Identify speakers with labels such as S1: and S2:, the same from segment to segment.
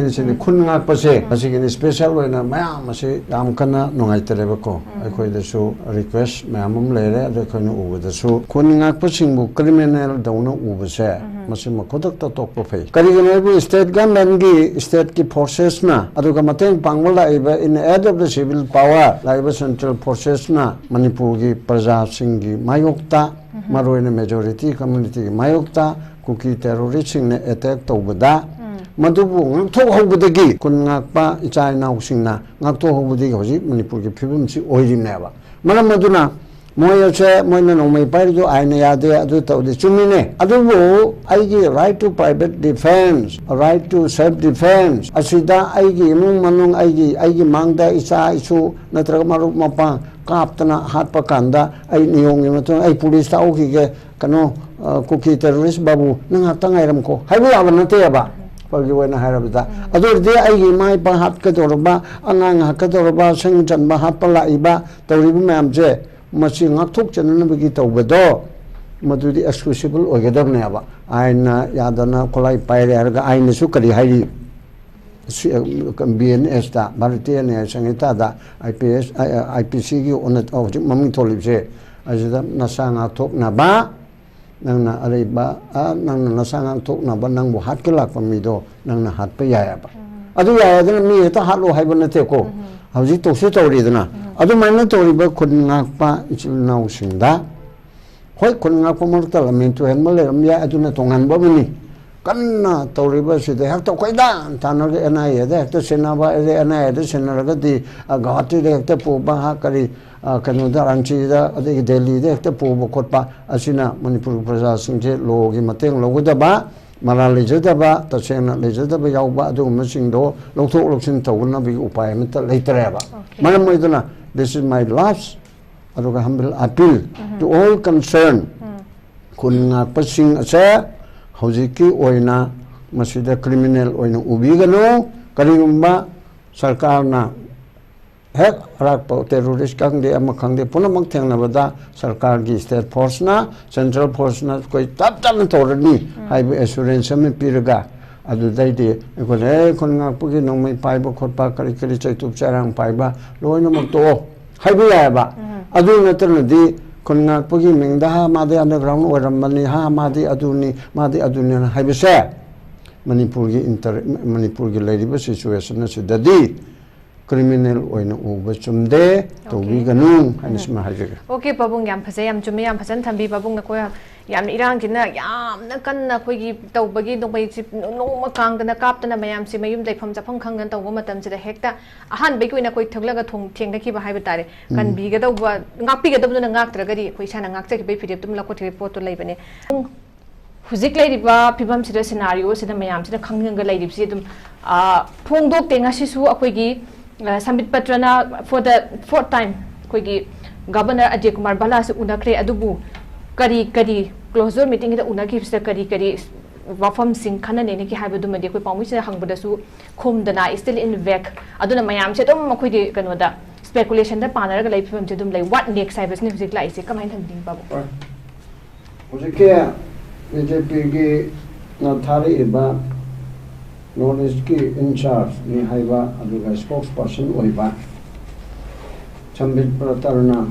S1: ꯑꯩꯒꯤꯁꯤꯅꯤ ꯈꯨꯟ ꯉꯥꯛꯄꯁꯦ ꯑꯁꯤꯒꯤꯅꯤ ꯁ꯭ꯄꯦꯁꯤꯌꯦꯜ ꯑꯣꯏꯅ ꯃꯌꯥꯝ ꯑꯁꯤ ꯌꯥꯝ ꯀꯟꯅ ꯅꯨꯡꯉꯥꯏꯇꯔꯦꯕꯀꯣ ꯑꯩꯈꯣꯏꯗꯁꯨ ꯔꯤꯀ꯭ꯋꯦꯁ ꯃꯌꯥꯝ ꯑꯃ ꯂꯩꯔꯦ ꯑꯗꯣ ꯑꯩꯈꯣꯏꯅ ꯎꯕꯗꯁꯨ ꯈꯨꯟ ꯉꯥꯛꯄꯁꯤꯡꯕꯨ ꯀ꯭ꯔꯤꯃꯤꯅꯦꯜꯗꯧꯅ ꯎꯕꯁꯦ ꯃꯁꯤꯃ ꯈꯨꯗꯛꯇ ꯇꯣꯛꯄ ꯐꯩ ꯀꯔꯤꯒꯤꯅꯣ ꯍꯥꯏꯕꯨ ꯁ꯭ꯇꯦꯠ ꯒꯚꯔꯟꯃꯦꯟꯠꯒꯤ ꯁ꯭ꯇꯦꯠꯀꯤ ꯐꯣꯔꯁꯦꯁꯅ ꯑꯗꯨꯒ ꯃꯇꯦꯡ ꯄꯥꯡꯕ ꯂꯥꯛꯏꯕ ꯏꯟ ꯑꯦꯗ ꯑꯣꯐ ꯗ ꯁꯤꯚꯤꯜ ꯄꯥꯋꯔ ꯂꯥꯛꯏꯕ ꯁꯦꯟꯇ꯭ꯔꯦꯜ ꯐꯣꯔꯁꯦꯁꯅ ꯃꯅꯤꯄꯨꯔꯒꯤ ꯄ꯭ꯔꯖꯥꯁꯤꯡꯒꯤ ꯃꯥꯌꯣꯛꯇ ꯃꯔꯨꯑꯣꯏꯅ ꯃꯦꯖꯣꯔꯤꯇꯤ ꯀꯝꯃ꯭ꯌꯨꯅꯤꯇꯤꯒꯤ ꯃꯥꯌꯣꯛꯇ ꯀꯨꯀꯤ ꯇꯦꯔꯣꯔꯤꯁꯁꯤꯡꯅ ꯑꯦꯇꯦꯛ ꯇꯧꯕꯗ ꯃꯗꯨꯕꯨ ꯉꯥꯛꯊꯣꯛꯍꯧꯕꯗꯒꯤ ꯈꯨꯟ ꯉꯥꯛꯄ ꯏꯆꯥ ꯏꯅꯥꯎꯁꯤꯡꯅ ꯉꯥꯛꯊꯣꯛꯍꯧꯕꯗꯒꯤ ꯍꯧꯖꯤꯛ ꯃꯅꯤꯄꯨꯔꯒꯤ ꯐꯤꯕꯝꯁꯤ ꯑꯣꯏꯔꯤꯕꯅꯦꯕ ꯃꯔꯝ ꯑꯗꯨꯅ ꯃꯣꯏꯁꯦ ꯃꯣꯏꯅ ꯅꯣꯡꯃꯩ ꯄꯥꯏꯔꯤꯗꯨ ꯑꯥꯏꯟꯅ ꯌꯥꯗꯦ ꯑꯗꯨ ꯇꯧꯗꯦ ꯆꯨꯝꯃꯤꯅꯦ ꯑꯗꯨꯕꯨ ꯑꯩꯒꯤ right to private defence right to self defence ꯑꯁꯤꯗ ꯑꯩꯒꯤ ꯏꯃꯨꯡ ꯃꯅꯨꯡ ꯑꯩꯒꯤ ꯃꯥꯡꯗ ꯏꯆꯥ ꯏꯁꯨ ꯅꯠꯇ꯭ꯔꯒ ꯃꯔꯨꯞ ꯃꯄꯥꯡ ꯀꯥꯞꯇꯅ ꯍꯥꯠꯄ ꯀꯥꯟꯗ ꯑꯩ ꯅꯤꯌꯣꯝꯒꯤ ꯃꯇꯨꯡ ꯑꯩ ꯄꯨꯂꯤꯁꯇ ꯍꯧꯈꯤꯒꯦ ꯀꯩꯅꯣ ꯀꯨꯀꯤ ꯇꯦꯔꯣꯔꯤꯁ ꯕꯥꯕꯨ ꯅꯪ ꯉꯥꯛꯇꯪ ꯉꯥꯏꯔꯝꯀꯣ ꯍꯥꯏꯕ ꯌꯥꯕ ꯅꯠꯇꯦꯕ ꯐꯒꯤ ꯑꯣꯏꯅ ꯍꯥꯏꯔꯕꯗ ꯑꯗꯨ ꯑꯣꯏꯔꯗꯤ ꯑꯩꯒꯤ ꯏꯃꯥ ꯏꯄꯥ ꯍꯥꯠꯀꯗꯧꯔꯕ ꯑꯉꯥꯡ ꯍꯥꯠꯀꯗꯧꯔꯕ ꯁꯪ ꯆꯟꯕ ꯍꯥꯠꯄ ꯂꯥꯛꯏꯕ ꯇꯧꯔꯤꯕ ꯃꯌꯥꯝꯁꯦ ꯃꯁꯤ ꯉꯥꯛꯊꯣꯛꯆꯅꯅꯕꯒꯤ ꯇꯧꯕꯗꯣ ꯃꯗꯨꯗꯤ ꯑꯦꯛꯁꯀ꯭ꯂꯨꯁꯤꯕꯜ ꯑꯣꯏꯒꯗꯕꯅꯦꯕ ꯑꯥꯏꯟꯅ ꯌꯥꯗꯅ ꯈꯣꯠꯂꯥꯏ ꯄꯥꯏꯔꯦ ꯍꯥꯏꯔꯒ ꯑꯥꯏꯟꯅꯁꯨ ꯀꯔꯤ ꯍꯥꯏꯔꯤ BNSꯗ ꯚꯥꯔꯇꯤꯌꯥ ꯅ꯭ꯌꯥꯌ ꯁꯪꯍꯤꯇꯥꯗ IPCꯒꯤ ꯍꯧꯖꯤꯛ ꯃꯃꯤꯡ ꯊꯣꯜꯂꯤꯕꯁꯦ ꯑꯁꯤꯗ ꯅꯁꯥ ꯉꯥꯛꯊꯣꯛꯅꯕ ꯅꯪꯅ ꯑꯔꯩꯕ ꯅꯪꯅ ꯅꯁꯥ ꯉꯥꯛꯊꯣꯛꯅꯕ ꯅꯪꯕꯨ ꯍꯥꯠꯀ ꯂꯥꯛꯄ ꯃꯤꯗꯣ ꯅꯪꯅ ꯍꯥꯠꯄ ꯌꯥꯏꯑꯕ ꯑꯗꯨ ꯌꯥꯏꯗꯅ ꯃꯤ ꯍꯦꯛꯇ ꯍꯥꯠꯂꯣ ꯍꯥꯏꯕ ꯅꯠꯇꯦꯀꯣ ꯍꯧꯖꯤꯛ ꯇꯧꯁꯨ ꯇꯧꯔꯤꯗꯅ ꯑꯗꯨꯃꯥꯏꯅ ꯇꯧꯔꯤꯕ ꯈꯨꯟ ꯉꯥꯛꯄ ꯏꯆꯤꯜ ꯏꯅꯥꯎꯁꯤꯡꯗ ꯍꯣꯏ ꯈꯨꯟ ꯉꯥꯛꯄ ꯃꯔꯛꯇ ꯂꯝꯍꯦꯟ ꯇꯨꯍꯦꯟꯕ ꯂꯩꯔꯝ ꯌꯥꯏ ꯑꯗꯨꯅ ꯇꯣꯉꯥꯟꯕ ꯑꯃꯅꯤ ꯀꯟꯅ ꯇꯧꯔꯤꯕꯁꯤꯗ ꯍꯦꯛꯇ ꯈꯣꯏꯗꯥꯟ ꯇꯥꯟꯅꯔꯒ NIAꯗ ꯍꯦꯛꯇ ꯁꯤꯟꯅꯕ NIAꯗ ꯁꯤꯟꯅꯔꯒꯗꯤ ꯒꯨꯋꯥꯍꯥꯇꯤꯗ ꯍꯦꯛꯇ ꯄꯨꯕ ꯀꯔꯤ ꯀꯩꯅꯣꯗ ꯔꯥꯟꯆꯤꯗ ꯑꯗꯒꯤ ꯗꯦꯜꯂꯤꯗ ꯍꯦꯛꯇ ꯄꯨꯕ ꯈꯣꯠꯄ ꯑꯁꯤꯅ ꯃꯅꯤꯄꯨꯔ प्रजासिंजे लोगी मतेंग लौगदबा मरा लेजदबा तसेंना लेजदबा यावबा अदुगुमसिंदो लौथोक लौसिन तौगनबी उपाय अमता लेतरेबा मरम मोइदना this is my last aduga humble appeal to all concerned kunga pasing ase hojiki oina masida criminal oina ubigano karigumba sarkarna hek rakpa terrorist kangde ama khangde punamak thengnabada sarkar gi state force na central force na koi tap tap torani haibu assurance me piraga adu daidi ekole khonga pugi nongmai paiba khotpa kari kari chaitup charang paiba loina mak to haibu yaba adu natrna di khonga pugi mingda ha made underground oramani ha made aduni haibese manipur gi lairiba situation na sidadi criminal oina uba chumde tobi ganu hanisma hajega
S2: okay babung yam phase yam chumi yam phasan thambi babung na ko yam irang kina yam na kan na khoi gi tawbagi dongbai chi noma kang na kap na mayam si mayum dai pham chafang khang na tawba matam chi da hekta ahan bai koina koi thoglaga thong theng da ki ba haiba tare kan bi ga dawba ngak pi ga dabna ngak traga di khoi sana ngak chaki bai phidep tum la ko thei pot to laibane huzik lairiba phibam sida scenario sida mayam sida khangnga ga lairib si dum phongdok tenga si su akoi gi Sambit Patrana for the fourth time koigi Governor Ajay Kumar Bala se unakre adubu kari closure meeting da unaki se kari wafam sing khana ne ki haibu dumade koi pamu se hangbada su khumdana still in vec aduna mayam se dum khoi di kano da speculation da panar ga laifim se dum lai what next cyber ne physics lai se kamai than ding babu
S1: ojike BJP gi na thari iba Knowledge ki in charge ni haiba aduga spokesperson oiba Sambit Pratarna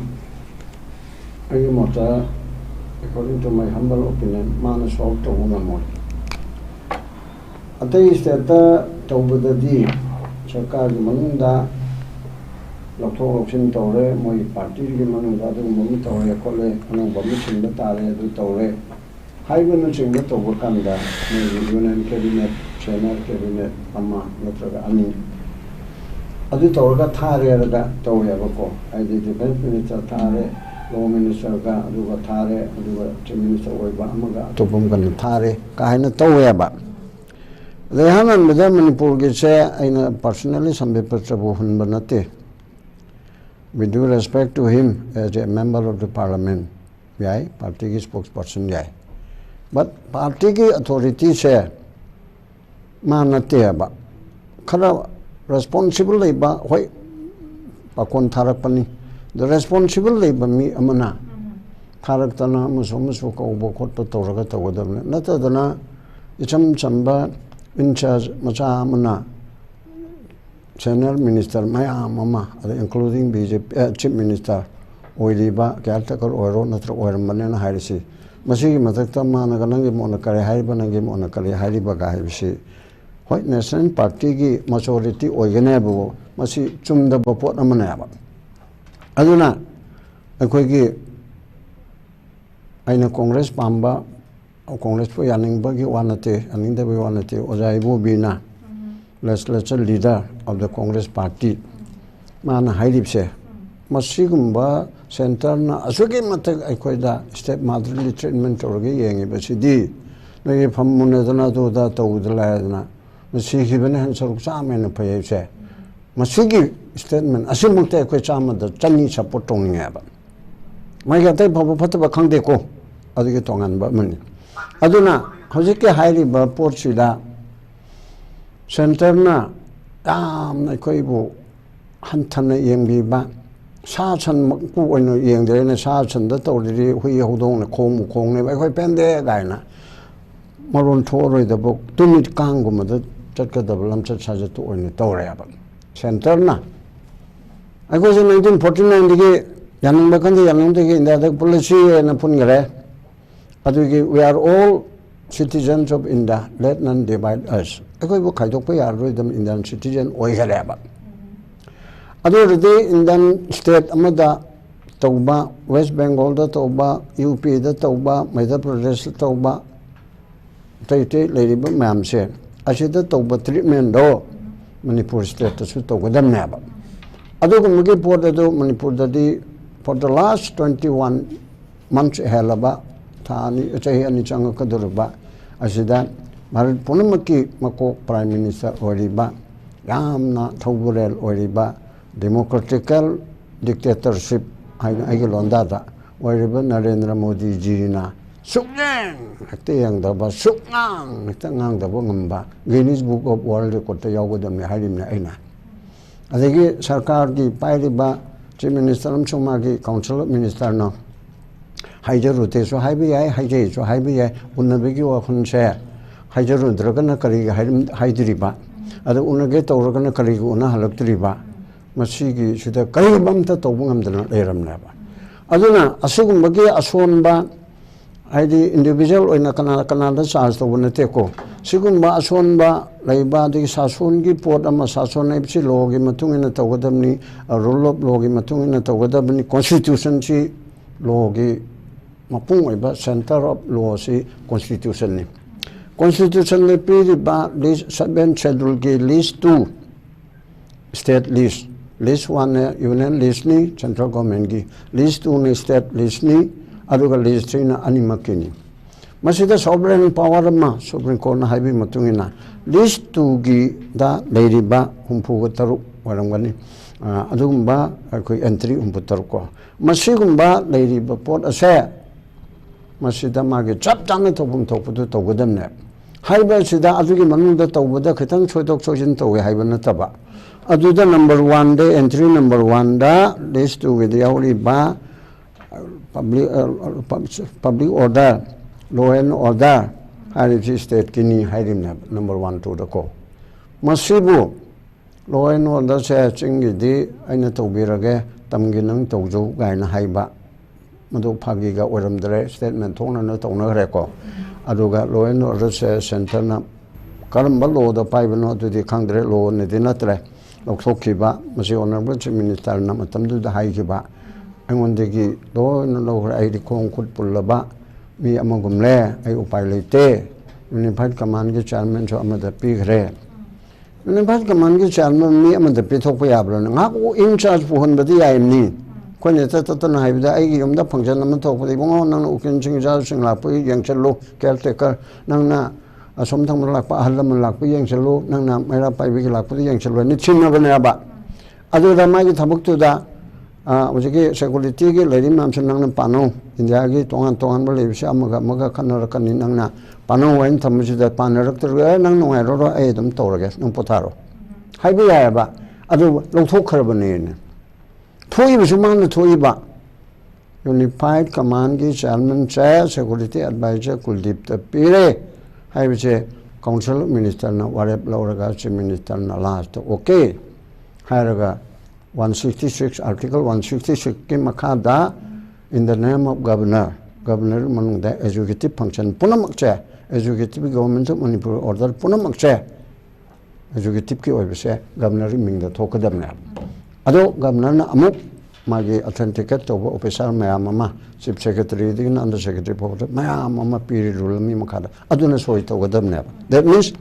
S1: ayi mota according to my humble opinion mana solve to una mo atai stata tawbadadi sarkar gi manunda lokthok loksin tawre moi party gi manunda adu momi tawre khole anu bomi sinda tare adu tawre haiba nu sinda tawba kanda ni union cabinet China cabinet ama natraga ani adu tawga thare raga tawyabako aidi defense minister thare law minister ga aduga thare aduga chief minister oiba amaga topum kan thare kaina tawyaba lehanan meda manipur ge se aina personally sambipatra hunba nate with due respect to him as a member of the parliament yai party ki spokesperson yai but party ki authority se Manateba Kara responsible labor, why Pakon Tarapani, the responsible labor me amana Taratana Musomusuka Bokota Toragata with them, Natadana, Icham Chamba, in charge Macha Amana, Senior Minister mayam ama including BJP Chief Minister oiliba caretaker oiro natra oiramane na hairisi masigi matakta mana ganangi mona kare haiba nangi mona kare haiba ga haibisi hoi National Party gi majority oigane bu masi chumda bapot amana yaba aduna akhoi gi aina Congress pamba Congress po yaning ba gi wanate aning da bi wanate ojaibu bina legislature leader of the Congress Party mana hairipse masigumba center na asugi matak aikoida step motherly treatment orgi yengi basidi nogi phammune dana do da tawdla dana masigi bane han saruk chamen phayse masigi statement asimukte akoi chama da chani support tongninga ba mai ga tai phabu phatba khangde ko adige tongan ba mani aduna hojike hairi ba porchida center na na koibu hanthana yengbi ba sa chan ku oino yengde na sa chan da tawri hui hodong na khong ne ba khoi pende ga na maron thoroi da bok tumit kang gum da chatka da lam chat sa to oino tawre ba center na ai ko 1949 dige yanung ba kan yanung dige inda da policy na pun gare adugi we are all citizens of India, let none divide us. I go to Kaidok Indian citizen or Yaraba. Other day, Indian state Amada Toba, West Bengal the Toba, UP the Toba, Madhya Pradesh the Toba, Tate Lady Mam said, I said the Toba treatment do Manipur state to Toba them never. Other than Mugi Manipur for the last 21 months Helaba. Thani chahi ani changa kadurba asida Bharat Punamaki mako Prime Minister oriba yamna thauburel oriba democratical dictatorship ai londa da oriba Narendra Modi ji na suknang te yang da ba suknang tangang da bo ngamba Guinness Book of World Record ta yawgodam ne harimna aina adegi sarkar gi pairiba Chief Minister amchuma gi Council of Minister no Haijarute so Haibia, Haije, so Haibia, Unabigi or Hunse, Haijaru, Dragana Kari, Haidriba, other Unageta or Ragana Kari, Una Halaktriba, Masigi, should have Karibamta Tobungam the Aram Naba. Aduna, Asugum Bagi, Aswanba, I the individual in a Canada Sas to Unateko. Sigumba Aswanba, Laiba, the Sasungi, Port Amasason, Epsi, Logi, Matung in a Tawadamni, a roll up Logi, Matung in a Tawadamni, Constitution, Logi. Mapung iba center of law si constitution ni. Constitution ni pili ba list 7 schedule ki list 2 state list. List 1 union list ni central government ki. List 2 ni state list ni aduga list 3 na animaki ni. Masida sovereign power ma Supreme Court na haibi matungina. List 2 ki da leiri ba humpu taru warangani. Adugumba koi entry humpu taru ko. Masigumba leiri ba port ase Masida magi chap chang topum topudu togodamne. Haiba sida adugi manunda tobuda kitang chodok chojin towe haiba nataba. Aduda number 1 day entry number 1 da list to with the yauri ba public order law and order Hariji state kini hairim number 1 to the ko. Masibu law and order se chingi di aina tobirage tamginang tojo gaina haiba. Madu Pagiga Uramdre statement Tona no Tona Reco. Aduga Loen Rose Centana Karambalo, the Pivano to the Kangre Law Nedinatre, Lokokiba, Masi Honorable Minister Namatam to the Haikiba. And when they give Law and Lower Aidicon could pull a ba, me among le, I upilate, Unified Command Chairman to Amada Pig Re. Unified Command Chairman, me among the Pit of Yabran, in charge for 100 I mean. When it's a total high, the Agium, the function of the top of the one, Ukin Sing Lapu, Yang Chelo, caretaker, Nana, sometimes like Pahalam Lapu, Yang Chelo, Nana, Mera Pai Lapu, Yang Chelo, and it's in Naba. Other than my tabuk to that, was a security, Lady Mamson Pano, in the Agi, Tongan, believe Shamaga, Maga Kanarakan in Nana, Pano went to the Panarector, Nano, I wrote Adam Torres, no Potaro. Hibiaba, other Loto Carbonine. Tui was among the Tuiba. Unified Command Chairman Chair Security Advisor Kuldip the Pire. I would say Council Minister na Warep Lauraga Minister na last. Okay. Haraga 166 Article 166 ki makada in the name of Governor manungda executive function punamakche executive government of Manipur order punamakche executive ki oibse governor mingda thokadamna ado governor na amuk magi authenticate to officer mayama chief secretary digin under secretary for mayama piri rule mi makada aduna soi togadamna that means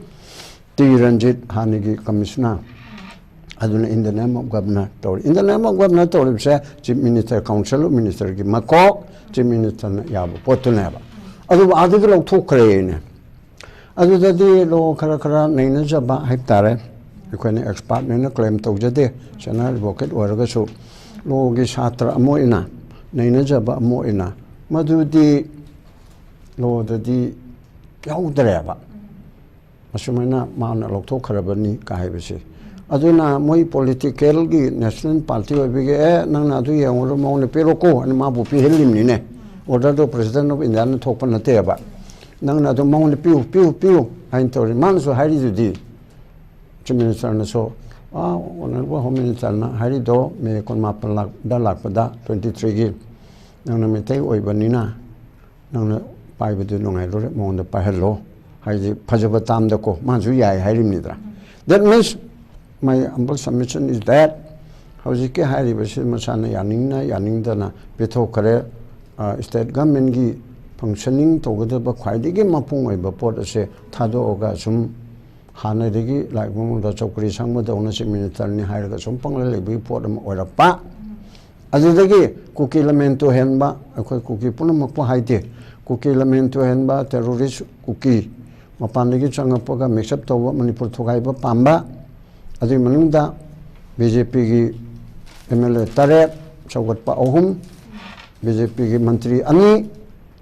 S1: T Ranjit Hanigi commissioner aduna in the name of governor in the name of governor to say chief minister council minister ki mako chief minister yabu potuneba adu adiglo thokre adu dadi lo khara naina jaba haitare ikone expert naina claim tawjade chana advocate oraga su lo gi satra amoina naina jaba amoina madudi lo dadi yaudreba asumena maana lo thokhrabani kaibese aduna moi political gi national party obige nang na du yang mo ne peroko an ma bu pi helim ni ne order do president of india na thok pan te ba nang na do mo ne piu hain to man so hari du di minister na so onar bo home minister na hari do me kon ma pan lak da lak pada 23 gi nang na me tai oi banina nang na pai bu du ngai ro mo ne pa hello hai phajaba tam da ko man su yai harim ni dra that means my humble submission is that Haujike Hari Basil Masana Yaningdana Beto Kare state government gi functioning to the Bakwidigi Mapung Baport say Tado Oga Sum Hana Digi like Munda Chokri Sangma the ownership minister ni Hiraga Sumpang report them or a pa Azagi Cookie Lamento Henba a cookie Punamapo Haiti Cookie Lamento Henba terrorist cookie Mapandigi Changapoga mix up to Manipur Togaiba Pamba Adi manungda BJP ki MLA Taret Chawat pa ohum BJP ki mantri ani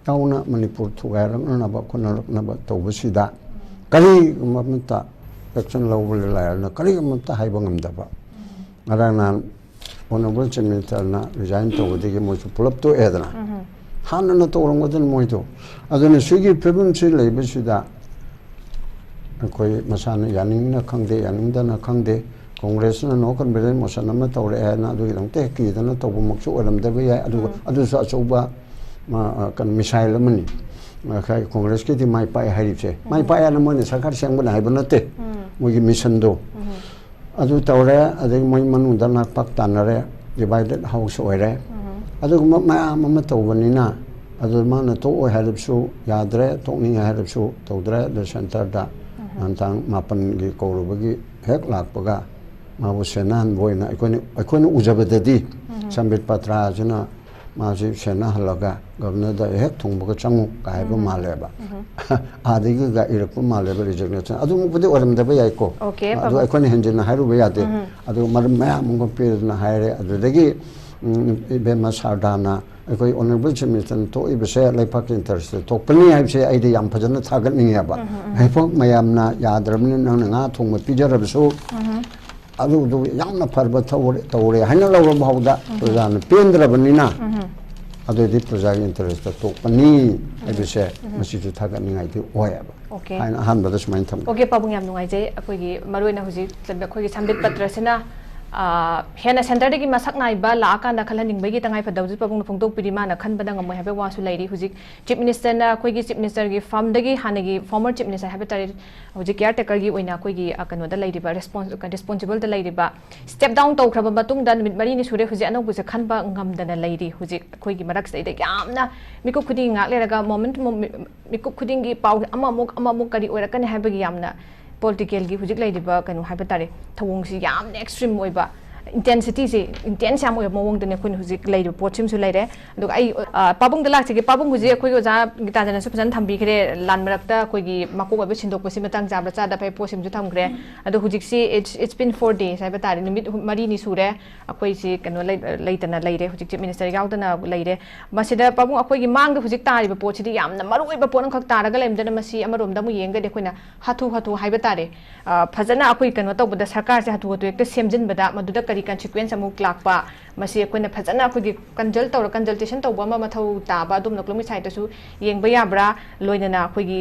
S1: kauna Manipur thugairang na ba konar na ba tawbasida kali mamta action level la na kali mamta haibangam da ba arana honorable chief minister na resign tawdi ki mo pulap to edna han na to rongodan moito aduna sugi pebunchi leibasida koi masana yaning na khangde yaning da na khangde congress na no convention motion na tawre na du dang te ki da na taw maksu alam da ba ya adu sa choba ma kan missile mani ma khai congress ki di mai pai hari che mai pai na mo ne sarkar sang ba hai ba na te mo gi mission do adu tawre adu moi manu da na pak tan re divided house oire adu ma taw bani na adu ma na to oi harip su yadre to ni harip su tawdre the center da antang mapan gi korubagi hek lakpaga mabu senan boina ikoni ujabadadi sambit patra jana maji sena halaga governor da hek thungbaga changu kaiba maleba adigi ga irpa maleba resignation adu mupudi oram da bayai ko adu ikoni henjina haru bayade adu maram ma mungo pe na haire adu dagi be masardana koi honorable chief minister to ibse laipak interest to pani haibse aidi yam phajana thagat ninga ba haipok mayamna yadrabni nang nga thongma pijarabsu adu du yamna farba tawre haina law bhawda prajan pendrabnina adu di praja interest to pani ibse masi ju thagat ninga ti oya ba haina han ba das main tham
S2: pabung yam nungai je akoi gi maroina huji akoi gi sambit patra sena hena center de ki masak nai ba la ka na khalhaning bagi tangai fa dawji pabung phung tok piri mana khan badang amoi habe wa su lairi huji chief minister na koi gi chief minister gi farm de gi hanagi former chief minister habe tari huji caretaker gi oina koi gi akano da lairi ba responsible da lairi ba step down to khraba batung da nimit mari ni sure huji anok bu se khan ba ngam da na lairi huji koi gi marak sai de yamna mikuk khuding ngak le raga moment mikuk khuding gi pau amamuk kari oira kan habe gi yamna political gi hujik lai diba kanu haiba tare thawong si yam extreme oiba intensity se intense am oiba mawong dene khun hujik lai do pochim su lai re duk ai pabung da lak se pabung huji khoi go ja gita jana su phan thambi khre lan marak ta khoi gi mako ba sindok ko si matang jabra cha da pai pochim ju tham khre adu hujik si it's been 4 days haiba tare nimit mari ni sure akhoi si kanu lai tana lai re hujik chief minister yaw tana lai re masida pabung akhoi gi mang da hujik tari ba pochi di yamna maru oiba ponang khak tara ga lemdana masi amarom da mu yenga de khoina hatu hatu haiba tare fazana akhoi kanu to bada sarkar se hatu hatu ekta semjin bada maduda ꯀꯔꯤ consequence ꯑꯃꯨꯛ ꯂꯥꯛꯄ ꯃꯁꯤ ꯑꯩꯈꯣꯏꯅ ꯐꯖꯅ ꯑꯩꯈꯣꯏꯒꯤ consultation ꯇꯧꯕ ꯑꯃ ꯃꯊꯧ ꯇꯥꯕ ꯑꯗꯨꯝꯅ ꯀ꯭ꯂꯣꯃꯤꯠ ꯁꯥꯏꯠꯇꯁꯨ ꯌꯦꯡꯕ ꯌꯥꯕ꯭ꯔꯥ ꯂꯣꯏꯅꯅ ꯑꯩꯈꯣꯏꯒꯤ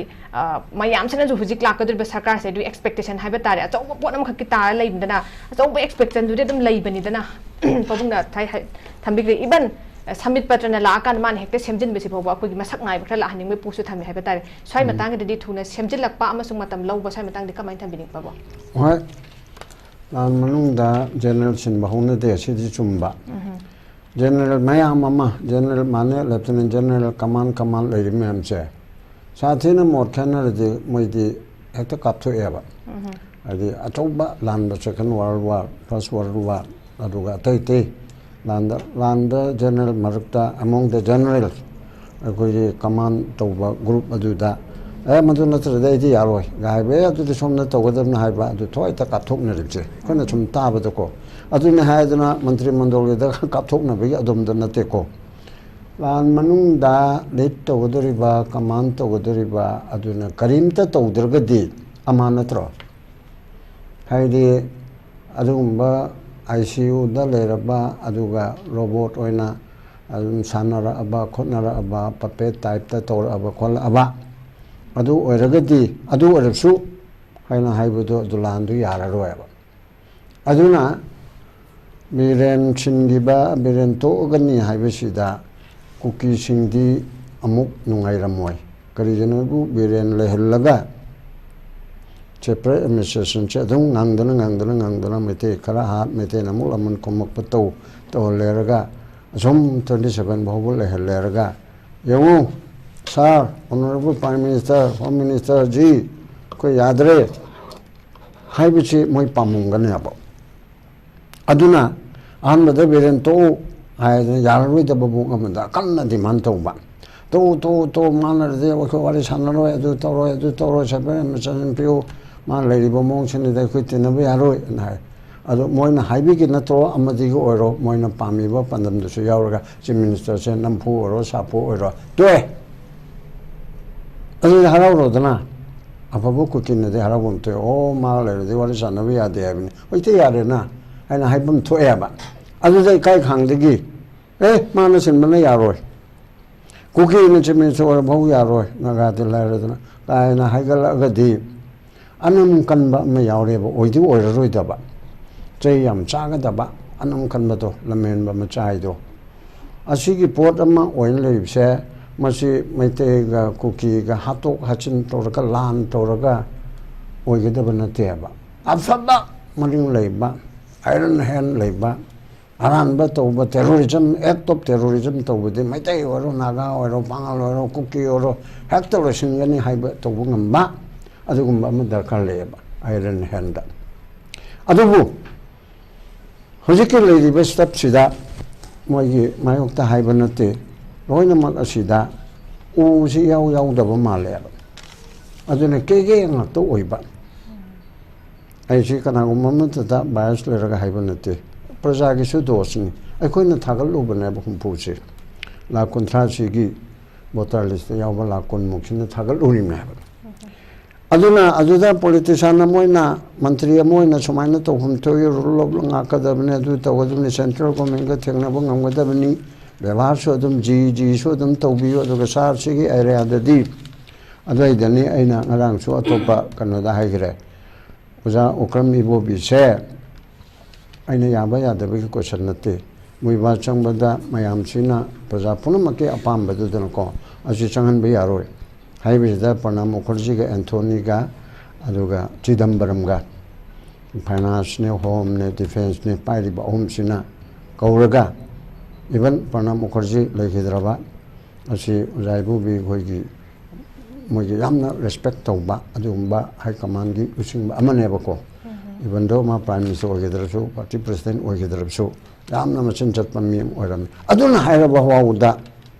S2: ꯃꯌꯥꯝꯁꯤꯅꯁꯨ ꯍꯧꯖꯤꯛ ꯂꯥꯛꯀꯗꯧꯔꯤꯕ ꯁꯔꯀꯥꯔꯁꯦ ꯑꯗꯨꯒꯤ ꯑꯦꯛꯁꯄꯦꯛꯇꯦꯁꯟ ꯍꯥꯏꯕ ꯇꯥꯔꯦ ꯑꯆꯧꯕ ꯄꯣꯠ ꯑꯃꯈꯛꯀꯤ ꯇꯥꯔ ꯂꯩꯕꯗꯅ ꯑꯆꯧꯕ ꯑꯦꯛꯁꯄꯦꯛꯇꯦꯁꯟꯗꯨꯗꯤ ꯑꯗꯨꯝ ꯂꯩꯕꯅꯤꯗꯅ ꯄꯥꯕꯨꯡꯅ ꯊꯝꯕꯤꯈ꯭ꯔꯦ ꯏꯕꯟ ꯁꯝꯃꯤꯠ ꯄꯠꯇ꯭ꯔꯅ ꯂꯥꯛꯑꯀꯥꯟꯗ ꯃꯥꯅ ꯍꯦꯛꯇ ꯁꯦꯝꯖꯤꯟꯕꯁꯤ ꯐꯥꯎꯕ ꯑꯩꯈꯣꯏꯒꯤ ꯃꯁꯛ ꯉꯥꯏꯕ ꯈꯔ ꯂꯥꯛꯍꯟꯅꯤꯡꯕꯒꯤ ꯄꯣꯠꯁꯨ ꯊꯝꯃꯦ ꯍꯥꯏꯕ ꯇꯥꯔꯦ ꯁ꯭ꯋꯥꯏ ꯃꯇꯥꯡꯗꯗꯤ ꯊꯨꯅ ꯁꯦꯝꯖꯤꯜꯂꯛꯄ ꯑꯃꯁꯨꯡ ꯃꯇꯝ ꯂꯧꯕ ꯁ꯭ꯋꯥꯏ ꯃꯇꯥꯡꯗꯤ ꯀꯃꯥꯏꯅ ꯊꯝꯕꯤꯅꯤꯡꯕ
S1: ꯍꯣꯏ ꯂꯥꯟ ꯃꯅꯨꯡꯗ ꯖꯦꯅꯔꯦꯜ ꯁꯤꯟꯕ ꯍꯧꯅꯗꯦ ꯑꯁꯤꯗꯤ ꯆꯨꯝꯕ ꯖꯦꯅꯔꯦꯜ ꯃꯌꯥꯝ ꯑꯃ ꯖꯦꯅꯔꯦꯜ ꯃꯥꯅꯦ ꯂꯦꯐꯇꯤꯅꯦꯟ ꯖꯦꯅꯔꯦꯜ ꯀꯃꯥꯟ ꯂꯩꯔꯤ ꯃꯌꯥꯝꯁꯦ ꯁꯥꯊꯤꯅ ꯃꯣꯠ ꯈꯦꯠꯅꯔꯗꯤ ꯃꯣꯏꯗꯤ ꯍꯦꯛꯇ ꯀꯥꯞꯊꯣꯛꯑꯦꯕ ꯍꯥꯏꯗꯤ ꯑꯆꯧꯕ ꯂꯥꯟꯕ second world war first world war ꯑꯗꯨꯒ ꯑꯇꯩ ꯂꯥꯟꯗ ꯖꯦꯅꯔꯦꯜ ꯃꯔꯛꯇ ꯑꯃꯣꯡ ꯗ ꯖꯦꯅꯔꯦꯜ ꯑꯩꯈꯣꯏꯒꯤ ꯀꯃꯥꯟ ꯇꯧꯕ ꯒ꯭ꯔꯨꯞ ꯑꯗꯨꯗ ꯃꯗꯨ ꯅꯠꯇ꯭ꯔꯗꯤ ꯑꯩꯗꯤ ꯌꯥꯔꯣꯏ ꯍꯥꯏꯕ ꯑꯗꯨꯗꯤ ꯁꯣꯝꯅ ꯇꯧꯒꯗꯕꯅꯤ ꯍꯥꯏꯕ ꯑꯗꯨ ꯊꯋꯥꯏꯇ ꯀꯥꯞꯊꯣꯛꯅꯔꯤꯕꯁꯦ ꯑꯩꯈꯣꯏꯅ ꯁꯨꯝ ꯇꯥꯕꯗꯀꯣ ꯑꯗꯨꯅ ꯍꯥꯏꯗꯅ ꯃꯟꯇ꯭ꯔꯤ ꯃꯟꯗꯣꯜꯒꯤꯗ ꯀꯥꯞꯊꯣꯛꯅꯕꯒꯤ ꯑꯗꯣꯝꯗ ꯅꯠꯇꯦꯀꯣ ꯂꯥꯟ ꯃꯅꯨꯡꯗ ꯂꯤꯠ ꯇꯧꯒꯗꯧꯔꯤꯕ ꯀꯃꯥꯟ ꯇꯧꯒꯗꯧꯔꯤꯕ ꯑꯗꯨꯅ ꯀꯔꯤꯝꯇ ꯇꯧꯗ꯭ꯔꯒꯗꯤ ꯑꯃ ꯅꯠꯇ꯭ꯔꯣ ꯍꯥꯏꯗꯤ ꯑꯗꯨꯒꯨꯝꯕ ICUꯗ ꯂꯩꯔꯕ ꯑꯗꯨꯒ ꯔꯣꯕꯣꯠ ꯑꯣꯏꯅ ꯑꯗꯨꯝ ꯁꯥꯟꯅꯔꯛꯑꯕ ꯈꯣꯠꯅꯔꯛꯑꯕ ꯄꯄꯦꯠ ꯇꯥꯏꯞꯇ ꯇꯧꯔꯛꯑꯕ ꯈꯣꯠꯂꯛꯑꯕ ꯑꯗꯨ ꯑꯣꯏꯔꯒꯗꯤ ꯑꯗꯨ ꯑꯣꯏꯔꯁꯨ ꯍꯥꯏꯅ ꯍꯥꯏꯕꯗꯣ ꯑꯗꯨ ꯂꯥꯟꯗꯨ ꯌꯥꯔꯔꯣꯏꯕ ꯑꯗꯨꯅ ꯕꯤꯔꯦꯟ ꯁꯤꯟꯈꯤꯕ ꯕꯤꯔꯦꯟ ꯇꯣꯛꯑꯒꯅꯤ ꯍꯥꯏꯕꯁꯤꯗ ꯀꯨꯀꯤꯁꯤꯡꯗꯤ ꯑꯃꯨꯛ ꯅꯨꯡꯉꯥꯏꯔꯝꯃꯣꯏ ꯀꯔꯤꯒꯤꯅꯣꯕꯨ ꯕꯤꯔꯦꯟ ꯂꯩꯍꯜꯂꯒ ꯁꯦꯄꯔꯦꯠ ꯑꯦꯗꯃꯤꯅꯤꯁꯇ꯭ꯔꯦꯁꯟꯁꯦ ꯑꯗꯨꯝ ꯉꯥꯡꯗꯅ ꯃꯩꯇꯩ ꯈꯔ ꯍꯥꯠ ꯃꯩꯇꯩꯅ ꯑꯃꯨꯛ ꯂꯃꯟ ꯈꯨꯝꯃꯛꯄ ꯇꯧꯍꯜꯂꯦꯔꯒ ꯑꯁꯨꯝ 27 ꯐꯥꯎꯕ ꯂꯩꯍꯜꯂꯦꯔꯒ ꯌꯦꯡꯉꯨ sir honourable prime minister home minister ji ꯑꯩꯈꯣꯏ ꯌꯥꯗ꯭ꯔꯦ ꯍꯥꯏꯕꯁꯤ ꯃꯣꯏ ꯄꯥꯝꯃꯝꯒꯅꯦꯕ ꯑꯗꯨꯅ ꯑꯍꯥꯟꯕꯗ ꯕꯤꯔꯦꯟ ꯇꯣꯛꯎ ꯍꯥꯏꯗꯅ ꯌꯥꯔꯔꯣꯏꯗꯕ ꯃꯑꯣꯡ ꯑꯃꯗ ꯀꯟꯅ ꯗꯤꯃꯥꯟ ꯇꯧꯕ ꯇꯣꯛꯎ ꯃꯥꯟꯅꯔꯗꯤ ꯑꯩꯈꯣꯏ ꯋꯥꯔꯤ ꯁꯥꯟꯅꯔꯣꯏ ꯑꯗꯨ ꯇꯧꯔꯣꯏ ꯁꯦꯄꯔꯦꯠ ꯑꯦꯗꯃꯤꯅꯤꯁꯇ꯭ꯔꯦꯁꯟ ꯄꯤꯌꯨ ꯃꯥ ꯂꯩꯔꯤꯕ ꯃꯑꯣꯡꯁꯤꯡꯗꯨꯗ ꯑꯩꯈꯣꯏ ꯇꯤꯟꯅꯕ ꯌꯥꯔꯣꯏ ꯍꯥꯏꯅ ꯍꯥꯏ ꯑꯗꯣ ꯃꯣꯏꯅ ꯍꯥꯏꯕꯤꯒꯤ ꯅꯠꯇ꯭ꯔꯣ ꯑꯃꯗꯤꯒꯤ ꯑꯣꯏꯔꯣ ꯃꯣꯏꯅ ꯄꯥꯝꯃꯤꯕ ꯄꯥꯟꯗꯝꯗꯨꯁꯨ ꯌꯥꯎꯔꯒ ꯆꯤꯐ ꯃꯤꯅꯤꯁꯇꯔꯁꯦ ꯅꯝꯐꯨ ꯑꯣꯏꯔꯣ ꯁꯥꯐꯨ ꯑꯣꯏꯔꯣ ꯇꯣꯛꯑꯦ ꯑꯗꯨꯗꯤ ꯍꯔꯥꯎꯔꯣꯗꯅ ꯑꯐꯕ ꯀꯨꯀꯤꯅꯗꯤ ꯍꯔꯥꯎꯐꯝ ꯊꯣꯛꯑꯦ ꯃꯥ ꯂꯩꯔꯗꯤ ꯋꯥꯔꯤ ꯁꯥꯟꯅꯕ ꯌꯥꯗꯦ ꯍꯥꯏꯕꯅꯤ ꯍꯧꯖꯤꯛꯇꯤ ꯌꯥꯔꯦꯅ ꯍꯥꯏꯅ ꯍꯥꯏꯐꯝ ꯊꯣꯛꯑꯦꯕ ꯑꯗꯨꯗ ꯏꯀꯥꯏ ꯈꯥꯡꯗꯒꯤ ꯃꯥꯅ ꯁꯤꯟꯕꯅ ꯌꯥꯔꯣꯏ ꯀꯨꯀꯤꯅ ꯆꯤꯐ ꯃꯤꯅꯤꯁꯇꯔ ꯑꯣꯏꯔꯐꯥꯎ ꯌꯥꯔꯣꯏ ꯅꯥꯒꯥꯗꯤ ꯂꯩꯔꯗꯅ ꯀꯥꯏꯅ ꯍꯥꯏꯒꯠꯂꯛꯑꯒꯗꯤ ꯑꯅꯝ ꯀꯟꯕ ꯑꯃ ꯌꯥꯎꯔꯦꯕ ꯑꯣꯏꯗꯤ ꯑꯣꯏꯔꯔꯣꯏꯗꯕ ꯆꯩ ꯌꯥꯝ ꯆꯥꯒꯗꯕ ꯑꯅꯝ ꯀꯟꯕꯗꯣ ꯂꯝꯍꯦꯟꯕ ꯃꯆꯥꯏꯗꯣ ꯑꯁꯤꯒꯤ ꯄꯣꯠ ꯑꯃ ꯑꯣꯏꯅ ꯂꯩꯕꯁꯦ ꯃꯁꯤ ꯃꯩꯇꯩꯒ ꯀꯨꯀꯤꯒ ꯍꯥꯠꯇꯣꯛ ꯍꯥꯠꯆꯤꯟ ꯇꯧꯔꯒ ꯂꯥꯟ ꯇꯧꯔꯒ ꯑꯣꯏꯒꯗꯕ ꯅꯠꯇꯦꯕ ꯑꯐꯕ ꯃꯔꯤꯡ ꯂꯩꯕ ꯑꯥꯏꯔꯟ ꯍꯦꯟ ꯂꯩꯕ ꯑꯔꯥꯟꯕ ꯇꯧꯕ ꯇꯦꯔꯣꯔꯤꯖꯝ ꯑꯦꯛ ꯑꯣꯐ ꯇꯦꯔꯣꯔꯤꯖꯝ ꯇꯧꯕꯗꯤ ꯃꯩꯇꯩ ꯑꯣꯏꯔꯣ ꯅꯥꯒꯥ ꯑꯣꯏꯔꯣ ꯄꯥꯉꯜ ꯑꯣꯏꯔꯣ ꯀꯨꯀꯤ ꯑꯣꯏꯔꯣ ꯍꯦꯛꯇ ꯂꯣꯏꯁꯤꯟꯒꯅꯤ ꯍꯥꯏꯕ ꯇꯧꯕ ꯉꯝꯕ ꯑꯗꯨꯒꯨꯝꯕ ꯑꯃ ꯗꯔꯀꯥꯔ ꯂꯩꯌꯦꯕ ꯑꯥꯏꯔꯟ ꯍꯦꯟꯗ ꯑꯗꯨꯕꯨ ꯍꯧꯖꯤꯛꯀꯤ ꯂꯩꯔꯤꯕ ꯁ꯭ꯇꯦꯞꯁꯤꯗ ꯃꯣꯏꯒꯤ ꯃꯥꯌꯣꯛꯇ ꯍꯥꯏꯕ ꯅꯠꯇꯦ ꯂꯣꯏꯅꯃꯛ ꯑꯁꯤꯗ ꯎꯁꯤ ꯌꯥꯎꯗꯕ ꯃꯥꯜꯂꯦꯕ ꯑꯗꯨꯅ ꯀꯦꯒꯦ ꯉꯥꯛꯇ ꯑꯣꯏꯕ ꯑꯩꯁꯤ ꯀꯅꯥꯒꯨꯝꯕ ꯑꯃꯠꯇꯗ ꯕꯥꯏꯁ ꯂꯩꯔꯒ ꯍꯥꯏꯕ ꯅꯠꯇꯦ ꯄ꯭ꯔꯖꯥꯒꯤꯁꯨ ꯗꯣꯁꯅꯤ ꯑꯩꯈꯣꯏꯅ ꯊꯥꯒꯠꯂꯨꯕꯅꯦꯕ ꯍꯨꯝꯐꯨꯁꯦ ꯂꯥꯛ 30ꯁꯤꯒꯤ ꯚꯣꯇꯔ ꯂꯤꯁꯇ ꯌꯥꯎꯕ ꯂꯥꯛ 10ꯃꯨꯛꯁꯤꯅ ꯊꯥꯒꯠꯂꯨꯔꯤꯕꯅꯦꯕ ꯑꯗꯨꯅ ꯑꯗꯨꯗ ꯄꯣꯂꯤꯇꯤꯁꯤꯌꯥꯟ ꯑꯃ ꯑꯣꯏꯅ ꯃꯟꯇ꯭ꯔꯤ ꯑꯃ ꯑꯣꯏꯅ ꯁꯨꯃꯥꯏꯅ ꯇꯧꯐꯝ ꯊꯣꯛꯏ ꯔꯨꯜ ꯑꯣꯐ ꯉꯥꯛꯀꯗꯕꯅꯤ ꯑꯗꯨ ꯇꯧꯒꯗꯕꯅꯤ ꯁꯦꯟꯇ꯭ꯔꯦꯜ ꯒꯣꯔꯃꯦꯟꯒ ꯊꯦꯡꯅꯕ ꯉꯝꯒꯗꯕꯅꯤ ꯕꯦꯕꯥꯔꯁꯨ ꯑꯗꯨꯝ ꯖꯤꯁꯨ ꯑꯗꯨꯝ ꯇꯧꯕꯤꯌꯨ ꯑꯗꯨꯒ ꯁꯥꯔꯁꯤꯒꯤ ꯑꯦꯔꯤꯌꯥꯗꯗꯤ ꯑꯗꯨꯋꯥꯏꯗꯅꯤ ꯑꯩꯅ ꯉꯔꯥꯡꯁꯨ ꯑꯇꯣꯞꯄ ꯀꯩꯅꯣꯗ ꯍꯥꯏꯈ꯭ꯔꯦ ꯑꯣꯖꯥ ꯑꯣꯀ꯭ꯔꯝ ꯏꯕꯣꯕꯤꯁꯦ ꯑꯩꯅ ꯌꯥꯕ ꯌꯥꯗꯕꯒꯤ ꯀꯣꯏꯁꯟ ꯅꯠꯇꯦ ꯃꯣꯏꯕꯥ ꯆꯪꯕꯗ ꯃꯌꯥꯝꯁꯤꯅ ꯄ꯭ꯔꯖꯥ ꯄꯨꯝꯅꯃꯛꯀꯤ ꯑꯄꯥꯝꯕꯗꯨꯗꯅꯀꯣ ꯑꯁꯤ ꯆꯪꯍꯟꯕ ꯌꯥꯔꯣꯏ ꯍꯥꯏꯕꯁꯤꯗ ꯄ꯭ꯔꯅꯥꯝ ꯃꯨꯈꯔꯖꯤꯒ ꯑꯦꯟꯊꯣꯅꯤꯒ ꯑꯗꯨꯒ ꯆꯤꯗꯝꯕꯔꯝꯒ ꯐꯥꯏꯅꯥꯟꯁꯅꯦ ꯍꯣꯝꯅꯦ ꯗꯤꯐꯦꯟꯁꯅꯦ ꯄꯥꯏꯔꯤꯕ ꯑꯍꯨꯝꯁꯤꯅ ꯀꯧꯔꯒ ꯏꯚꯟ ꯄ꯭ꯔꯅꯥꯝ ꯃꯨꯈꯔꯖꯤ ꯂꯩꯈꯤꯗ꯭ꯔꯕ ꯑꯁꯤ ꯑꯣꯖꯥ ꯏꯕꯣꯕꯤ ꯑꯩꯈꯣꯏꯒꯤ ꯃꯣꯏꯒꯤ ꯌꯥꯝꯅ ꯔꯦꯁꯄꯦꯛ ꯇꯧꯕ ꯑꯗꯨꯒꯨꯝꯕ ꯍꯥꯏ ꯀꯃꯥꯟꯒꯤ ꯂꯨꯆꯤꯡꯕ ꯑꯃꯅꯦꯕꯀꯣ ꯏꯚꯟꯗꯣ ꯃꯥ ꯄ꯭ꯔꯥꯏꯝ ꯃꯤꯅꯤꯁꯇꯔ ꯑꯣꯏꯒꯗ꯭ꯔꯁꯨ ꯄꯥꯔꯇꯤ ꯄ꯭ꯔꯁꯤꯗꯦꯟ ꯑꯣꯏꯒꯗ꯭ꯔꯕꯁꯨ ꯌꯥꯝꯅ ꯃꯆꯤꯟ ꯆꯠꯄ ꯃꯤ ꯑꯃ ꯑꯣꯏꯔꯝꯃꯤ ꯑꯗꯨꯅ ꯍꯥꯏꯔꯕ ꯐꯥꯎꯕꯗ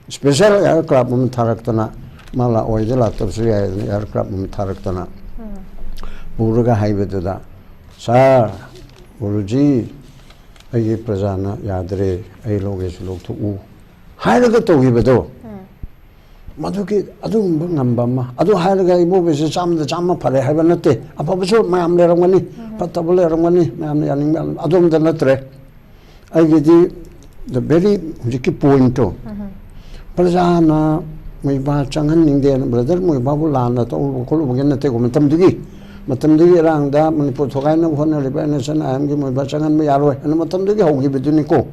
S1: ꯁ꯭ꯄꯦꯁꯦꯜ ꯑꯦꯌꯥꯔꯀ꯭ꯔꯥꯐ ꯑꯃ ꯊꯥꯔꯛꯇꯅ ꯃꯥ ꯂꯥꯛꯑꯣꯏꯗ ꯂꯥꯛꯇꯕꯁꯨ ꯌꯥꯏꯗꯅ ꯑꯦꯌꯥꯔꯀ꯭ꯔꯥꯐ ꯑꯃ ꯊꯥꯔꯛꯇꯅ ꯄꯨꯔꯒ ꯍꯥꯏꯕꯗꯨꯗ ꯁꯥꯔ ꯒꯨꯔꯨꯖꯤ ꯑꯩꯒꯤ ꯄ꯭ꯔꯖꯥꯅ ꯌꯥꯗ꯭ꯔꯦ ꯑꯩ ꯂꯧꯒꯦꯁꯨ ꯂꯧꯊꯣꯛꯎ ꯍꯥꯏꯔꯒ ꯇꯧꯈꯤꯕꯗꯣ ꯃꯗꯨꯒꯤ ꯑꯗꯨꯒꯨꯝꯕ ꯉꯝꯕ ꯑꯃ ꯑꯗꯨ ꯍꯥꯏꯔꯒ ꯏꯕꯣꯕꯤꯁꯤ 100% ꯐꯔꯦ ꯍꯥꯏꯕ ꯅꯠꯇꯦ ꯑꯐꯕꯁꯨ ꯃꯌꯥꯝ ꯂꯩꯔꯝꯒꯅꯤ ꯐꯠꯇꯕ ꯂꯩꯔꯝꯒꯅꯤ ꯃꯌꯥꯝꯅ ꯌꯥꯅꯤꯡꯕ ꯑꯗꯣꯝꯗ ꯅꯠꯇ꯭ꯔꯦ 아이게디 the very hujiki point to prajana mai ba changan ning de brother mai ba bu lan to ko lu gen te ko matam dugi rang da manipur thokai na hon ri ba nation am gi mai ba changan me yaro an matam dugi ho gi biduni ko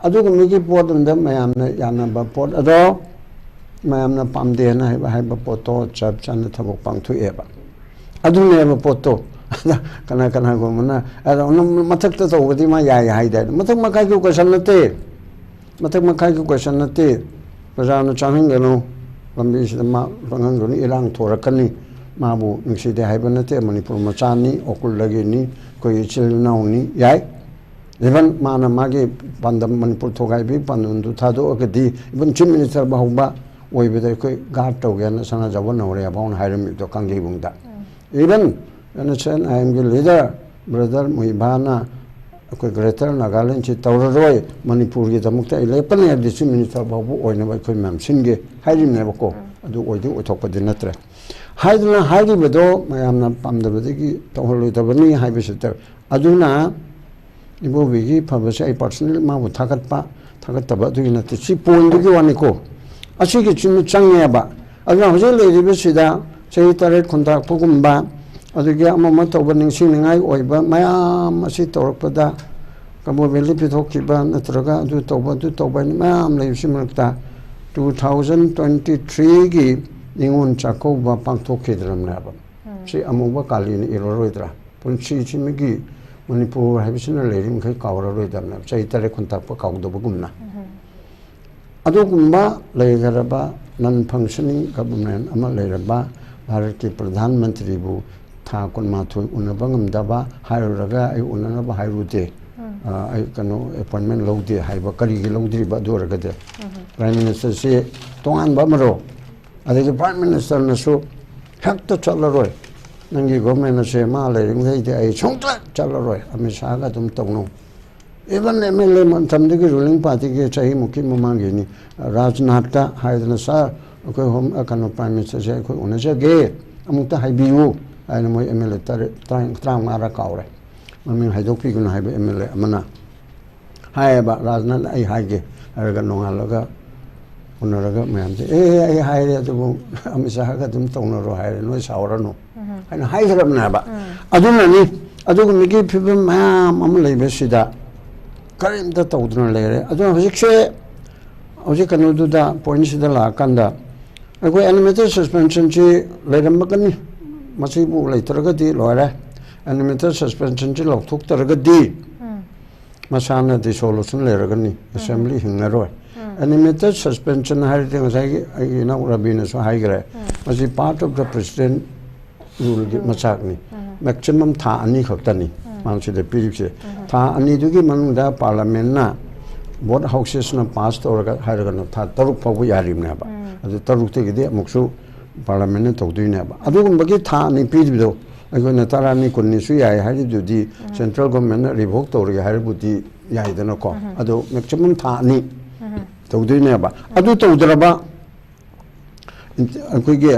S1: adu ko mi gi pot da mayam na yana ba pot ado mayam na pam de na hai ba pot to chap chan na thabok pang thu e ba adu ne ba pot to kana ko mana ado mathak ta to badi ma ya hai da mathak ma kai ko question na te mathak ma kai ko question na te prajana changang gano lambi si ma rangang gani irang thorakani mabu ningsi de hai ba na te manipur ma chani okul lagi ni ko ichil nau ni yai even mana magi pandam manipur thogai bi panundu thado akadi even chief minister ba hoba oi be ko guard to gen sana jabon no re ba on hairam to kangi bungda even and I am the leader, brother Muibana, Greater Nagaland, Tauroi, Manipur, Mukta, 11 the minister Babu, or never could mam singe, hiding never go, do or do talk with the netre. Hiding Heidi Bedo, I am not Pam the Bediki, Toholi Tabani, high visitor. Aduna, Ibo publish a personal Mabu Takatpa, Takataba, doing at the cheap point to Giwaniko. I see it in Changyaba. I was a lady Visida, say it contact Pugumba. अदुगे अमम तौब निंसिंगाई ओइबा मयाम असि तौरपदा कबो belly पिथोखिबा नत्रगा अदु तौबा मयाम लेसिमरता 2023 गी निंगुन चाकोबा पांथोखिद्रमनाबा सि अमुबा कालिन इरोरोइद्रा पुनसि चिमिगी मणिपुर हाइबिसना लेरिम खै कावरोइदरना चैतरे खुंताप काउदबगुमना अदुगुम्बा लेगरबा none functioning government अमा लेरबा भारत के प्रधानमंत्री बु था कुनमाथु उनबंगम दबा हायरगा आई उननबा हायरुदे आई कनो अपॉइंटमेंट लौदे हाइबा करिगे लौद्रिबा दोरगदे प्राइम मिनिस्टर से तोंगान बमरो अदे प्राइम मिनिस्टर नसु हेक्ट चलरोय नंगी गवर्नमेंट से मा लेरिम गैदे आई छोंक्ला चलरोय अमिशा गा तुम तंगनो इवन एमएलए मंथमदे रूलिंग पार्टी के चाहि मुखी ममांगिनी राजनाथ ता हायदना सा को होम कनो प्राइम मिनिस्टर से को उनजगे अमुता हाइबियु आइना मोय एमएलए त्रांग मारा कावरे ममिंग हाइदोपी गुना हाइबे एमएलए अमना हायबा राजनाथ आई हाइगे अरगा नोंगालगा उनरगा मैम से आई हाइरे अदुबो अमिसागा तुम तौनरो हाइरे नो सावरनो आइना हाइगरबनाबा अदुननी अदुगु मिगी फिबम मैम अम लेबेसिदा करिमता तौदुना लेरे अदु हजिकसे हजिक कनोदुदा पॉइंटसिदा लाकंदा अखोय एनिमेटेड सस्पेंशन ची लेरमकनी मसीबु लेतरगदी लोरे एनिमेटेड सस्पेंशन ची लौथोक्तरगदी मसाना दि सोल्यूशन लेरगनी असेंबली हिंगरोय एनिमेटेड सस्पेंशन हाइते ngसाई आई नाउ रबिना सो हाइगरे मसी part of the president rule दि मचाकनी मैक्सिमम था अनि खक्तनी मांगसिदे पिरिपसे था अनि दुगी मनुदा पार्लियामेंट ना बोर्ड हाउसेस ना पास तोरगा हाइरगना था तरुक फाबु यारिमनाबा अदु तरुक तेगिदे अमुक्सु पार्लियामेंट ने तौदुइनाबा अदुगुंबगी था नि पिदिबदो अगोना तारानि कुन्नि सु याय हाइदिदुदि सेंट्रल गवर्नमेंट ना रिवोक तौरगे हाइरबुदि याइदनको अदु मैक्सिमम था नि तौदुइनाबा अदु तौदरबा अखोइगे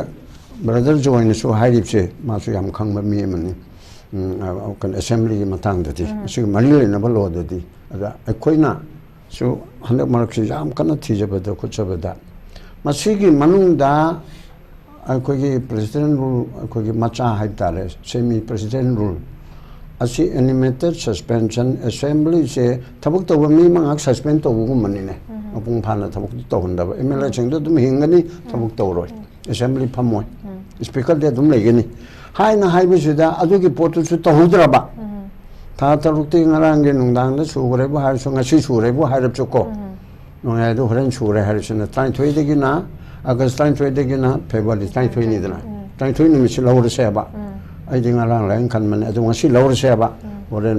S1: ब्रदर जॉइन सु हाइरिबसे मासु याम खंगबा मी मनि कन असेंबली की मतंगदि सु मनि लेनबा लोददि अदा अखोइना सु हंदक मरक्सि याम कन थिजबदा खुचबदा मसिगी मनुंगदा अखोगी प्रेसिडेंट रूल अखोगी मचा हाइतारे सेमी प्रेसिडेंट रूल असि एनिमेटेड सस्पेंशन असेंबली से थबक तब मी मंगाक सस्पेंड तबगु मनिने अपुंग फाना थबक तहनदबा एमएलए सिंग दुम हिंगनी थबक तौरोय असेंबली फमोय स्पीकर दे दुम लेगनी हाइना हाइबसिदा अदुगी पोटुसु तहुद्रबा था तरुक्ति ngarangge nungdangda sugrebu haisu ngasi surebu hairapchuko नोयादो हरन छुरे हरसन ताई थोइ देगिना अगस्त ताई थोइ देगिना फेब्रुअरी ताई थोइ निदना ताई थोइ निमिस लौर सेबा आई दिंगा रां लाइन खन मन अदो ngasi लौर सेबा हरन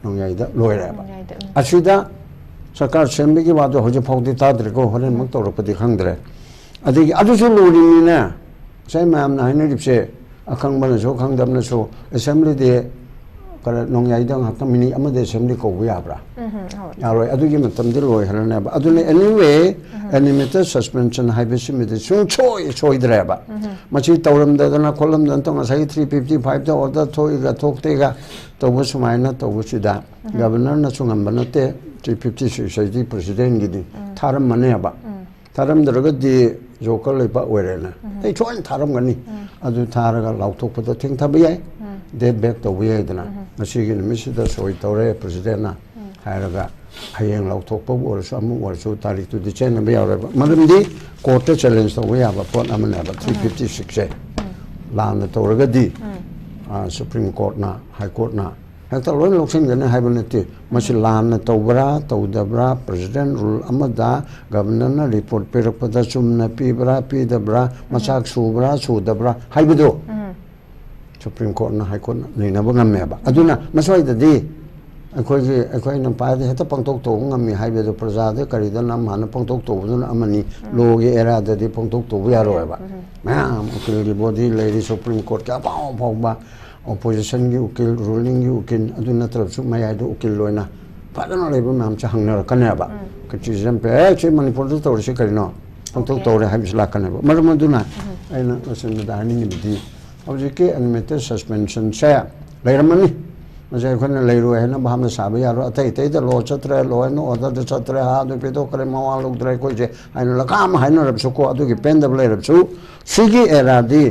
S1: नोयाइदा लोयरेबा असिदा सरकार सेंबिगी वादो होजे फौदि ताद्रको हरन मक तौरपदि खंगद्रे अदिगी अदुसु लोरिनिना सै ma'am नाइने रिपसे अखंग Banso खंगदमनसो assembly they kara nong yai dang hak mini amade assembly ko bu yabra yaroi adugi matam de loi halane ba adune anyway animated suspension haibesi mi de choi dreba machi tawram da na kolam dan tong asai 355 da order thoi ga thokte ga tobu sumaina tobu sida governor na chungam banate 356 sai di president gi tharam mane ba tharam daraga di joker le ba werena ei choin tharam gani adu tharaga lauthok pada thing thabai dead back to we dana masigi misi da soi tore president na hairaga hayeng lauthok pa or samu or so tarik tu di chen ba yara malam di court challenge to we aba pon amana ba 356 la na toraga di supreme court na high court na hekta loi loksin gane haibanati masi la na tobra todabra president rule amada governor na report perakpada chumna pibra pidabra masak subra sudabra haibido Supreme Court na High Court na na ba ngamme ba aduna masoi da di akoi na pa de heta pangtok to ngami haibe do praja de kari da nam han pangtok to na amani lo ge era da di pangtok to ya ro ba ma ukil gi body lady Supreme Court ka pa ba opposition gi ukil ruling gi ukil aduna taraf su maya do ukil loina pa da no le ba mam cha hang na ka na ba ka chi jam pe che manipur to tor se kari no pangtok to re haibis la ka na ba maram aduna aina asen da hani ni di Objeki animated suspension saya layer money masih kan layer है ना baham sabi यार अतः इतने तो लो चतरे लो है ना और तो चतरे हाँ तो पेटो करे मावा लोग दरे कोई जे है ना लकाम है ना रब्सो को अतः की पेन दबले रब्सो सिगी एरादी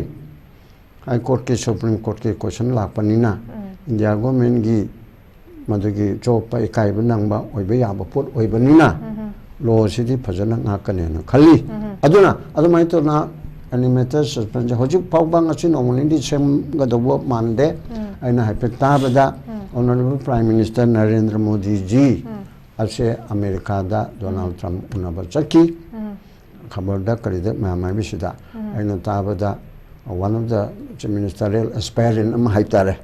S1: हाई कोर्ट के सुप्रीम कोर्ट के क्वेश्चन लाख पनी ना इंडिया गवर्नमेंट की मतलब की जो पे इकाई बनंग बा ओई बे याब पुट ओई बनी ना लो सिद्धि फजना नाकने ना खाली अदुना अदुमाई तो ना animated suspension hojik paubang asin omuni sem gadobo mande aina haipeta bada honorable prime minister Narendra Modi ji ase America da Donald Trump unaba chaki khabar da karida mama bisida aina tabada one of the ministerial aspirant am haitare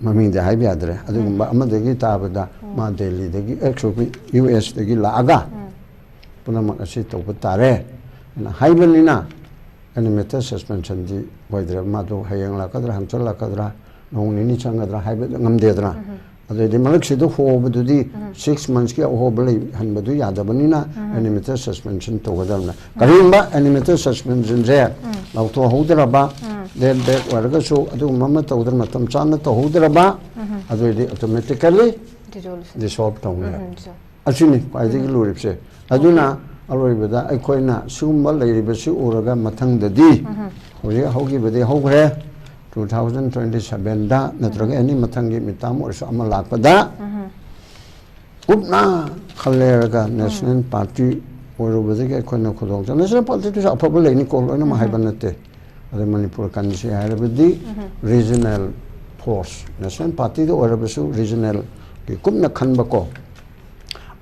S1: mami da haibi adre adugumba amadagi tabada ma Delhi dagi actually US dagi laaga punama ase tobutare na haibalina animated suspension di waidra madu hayang la kadra hamchal la kadra nong ni changadra haibe ngamdedra adu di malak sidu ho badu di 6 months ki ho bali han badu yadabani na animated suspension to gadamna karimba animated suspension je lauto hodra ba then back warga so adu mamma tawdar matam chana to hodra ba adu di automatically dissolve tawna achini paidi ki luripse aduna alroibada aikoina sumba leiribasi uraga mathangdadi hoje hogibade hogre 2027 da natraga ani mathangi mitam orso ama lakpada upna khaleraga national party orobade ke aikoina khudong national party to apable leni ko loina ma haibanate ade manipur kanse harabadi regional force national party do orabasu regional ki kumna khanba ko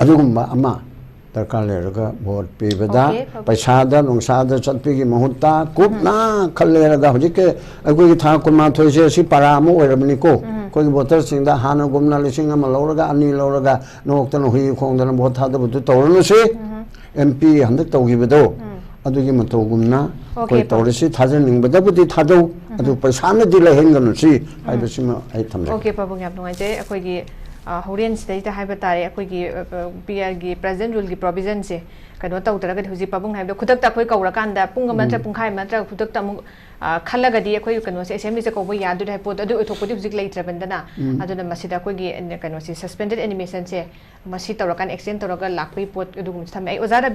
S1: adugumba ama दरकार लेरगा vote पीबदा पैसादा नोंसादा चटपीगी महूता कुपना खलेरगा हजिके अगोगी था कुमा थोइसे सि परामो ओरबनी को कोई voter सिंदा हाना गुमना लिसिंग अमा लौरगा अनि लौरगा नोक्तन हुई खोंदन vote थादा बुतु तौरनुसे MP हंदक तौगिबदो अदुगी मतोगुमना कोई तौरसि थाजनिंगबदा बुदि थादौ अदु पैसाना दिला हेंगनुसि हाइबसिमा आइ थमले
S2: ओके पाबुंग याब नुंगाइजे अखोगी होरेन सिदा हाइबा तारे अखोगी पीआर की प्रेजेंट रूल की प्रोविजन से कनो तौतरगा हुजी पाबुंग हाइबा खुदक ता अखोई कौरकांदा पुंग मंत्र पुंखाय मंत्र खुदक ता खल्लगदी अखोई कनो से असेंबली से कौबो यादु हाइ पोत अदु ओथोपदि हुजिक लेइत्रबंदना अदुना मसिदा अखोगी कनो से सस्पेंडेड एनिमेशन से मसि तौरकान एक्सटेंड तौरगा लाखपै पोत अदुगुम थमे ओजारा